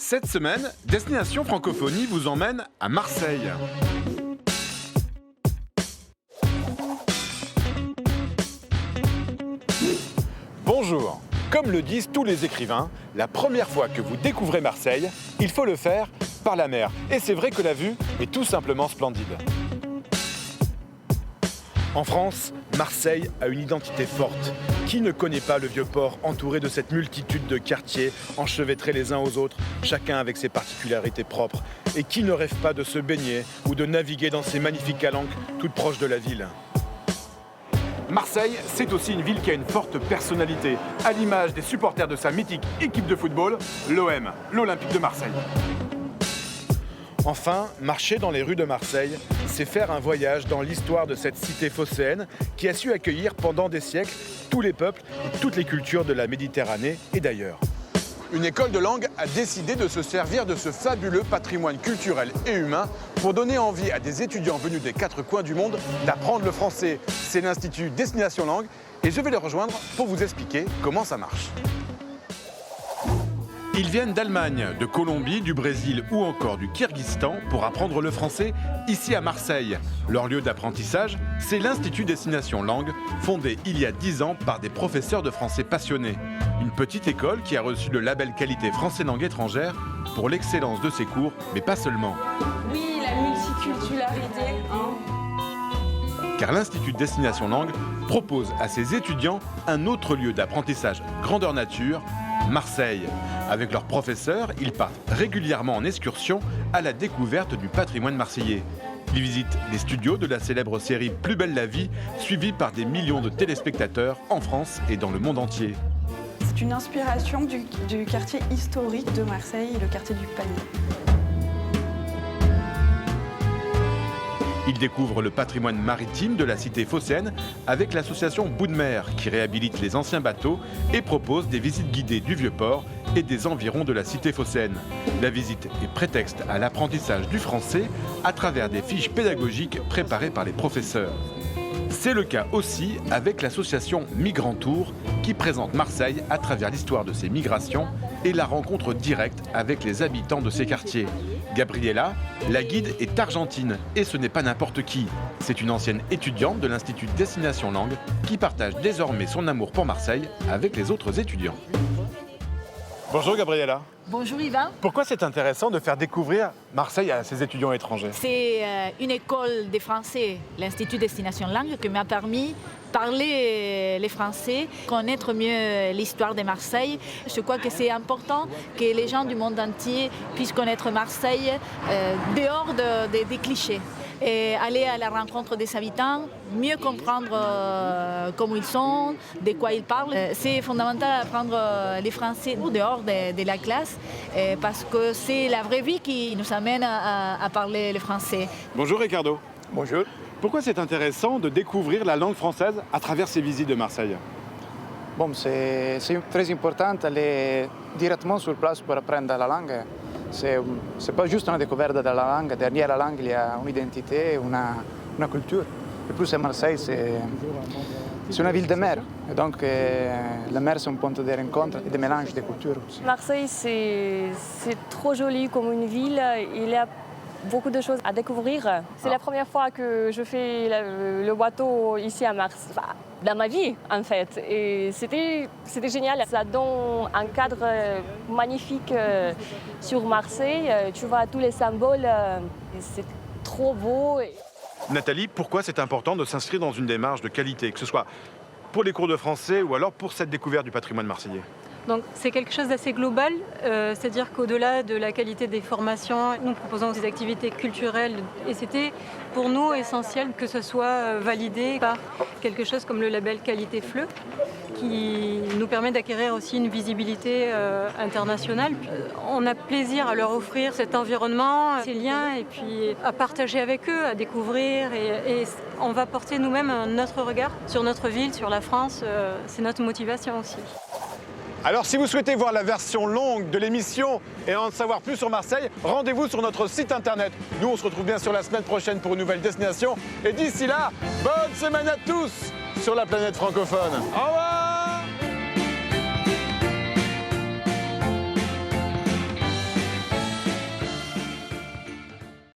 Cette semaine, Destination Francophonie vous emmène à Marseille. Bonjour. Comme le disent tous les écrivains, la première fois que vous découvrez Marseille, il faut le faire par la mer. Et c'est vrai que la vue est tout simplement splendide. En France, Marseille a une identité forte. Qui ne connaît pas le Vieux-Port entouré de cette multitude de quartiers enchevêtrés les uns aux autres, chacun avec ses particularités propres? Et qui ne rêve pas de se baigner ou de naviguer dans ces magnifiques calanques toutes proches de la ville? Marseille, c'est aussi une ville qui a une forte personnalité, à l'image des supporters de sa mythique équipe de football, l'OM, l'Olympique de Marseille. Enfin, marcher dans les rues de Marseille, c'est faire un voyage dans l'histoire de cette cité phocéenne qui a su accueillir pendant des siècles tous les peuples et toutes les cultures de la Méditerranée et d'ailleurs. Une école de langue a décidé de se servir de ce fabuleux patrimoine culturel et humain pour donner envie à des étudiants venus des quatre coins du monde d'apprendre le français. C'est l'Institut Destination Langue et je vais les rejoindre pour vous expliquer comment ça marche. Ils viennent d'Allemagne, de Colombie, du Brésil ou encore du Kirghizistan pour apprendre le français ici à Marseille. Leur lieu d'apprentissage, c'est l'Institut Destination Langue, fondé il y a 10 ans par des professeurs de français passionnés. Une petite école qui a reçu le label qualité français langue étrangère pour l'excellence de ses cours, mais pas seulement. Oui, la multiculturalité. Car l'Institut Destination Langue propose à ses étudiants un autre lieu d'apprentissage grandeur nature, Marseille. Avec leurs professeurs, ils partent régulièrement en excursion à la découverte du patrimoine marseillais. Ils visitent les studios de la célèbre série Plus belle la vie, suivie par des millions de téléspectateurs en France et dans le monde entier. C'est une inspiration du quartier historique de Marseille, le quartier du Panier. Ils découvrent le patrimoine maritime de la cité phocéenne avec l'association Bout de Mer qui réhabilite les anciens bateaux et propose des visites guidées du Vieux-Port et des environs de la cité phocéenne. La visite est prétexte à l'apprentissage du français à travers des fiches pédagogiques préparées par les professeurs. C'est le cas aussi avec l'association Migrant Tour qui présente Marseille à travers l'histoire de ses migrations et la rencontre directe avec les habitants de ces quartiers. Gabriella, la guide, est argentine et ce n'est pas n'importe qui. C'est une ancienne étudiante de l'Institut Destination Langue qui partage désormais son amour pour Marseille avec les autres étudiants. Bonjour Gabriella. Bonjour Yvan. Pourquoi c'est intéressant de faire découvrir Marseille à ses étudiants étrangers? C'est une école de français, l'Institut Destination Langue, qui m'a permis de parler les Français, connaître mieux l'histoire de Marseille. Je crois que c'est important que les gens du monde entier puissent connaître Marseille dehors des clichés. Et aller à la rencontre des habitants, mieux comprendre comment ils sont, de quoi ils parlent. C'est fondamental d'apprendre les Français dehors de la classe parce que c'est la vraie vie qui nous amène à parler le français. Bonjour Ricardo. Bonjour. Pourquoi c'est intéressant de découvrir la langue française à travers ces visites de Marseille? Bon, c'est très important d'aller directement sur place pour apprendre la langue. C'est pas juste une découverte de la langue. Derrière la langue, il y a une identité, une culture. Et plus à Marseille, c'est une ville de mer. Et donc, la mer, c'est un point de rencontre et de mélange de cultures aussi. Marseille, c'est trop joli comme une ville. Il y a beaucoup de choses à découvrir. C'est la première fois que je fais le bateau ici à Marseille, dans ma vie en fait. Et c'était génial. Ça donne un cadre magnifique sur Marseille. Tu vois tous les symboles. C'est trop beau. Nathalie, pourquoi c'est important de s'inscrire dans une démarche de qualité, que ce soit pour les cours de français ou alors pour cette découverte du patrimoine marseillais? Donc c'est quelque chose d'assez global, c'est-à-dire qu'au-delà de la qualité des formations, nous proposons des activités culturelles et c'était pour nous essentiel que ce soit validé par quelque chose comme le label Qualité FLE qui nous permet d'acquérir aussi une visibilité internationale. On a plaisir à leur offrir cet environnement, ces liens et puis à partager avec eux, à découvrir et on va porter nous-mêmes notre regard sur notre ville, sur la France, c'est notre motivation aussi. Alors si vous souhaitez voir la version longue de l'émission et en savoir plus sur Marseille, rendez-vous sur notre site internet. Nous on se retrouve bien sûr la semaine prochaine pour une nouvelle destination. Et d'ici là, bonne semaine à tous sur la planète francophone. Au revoir!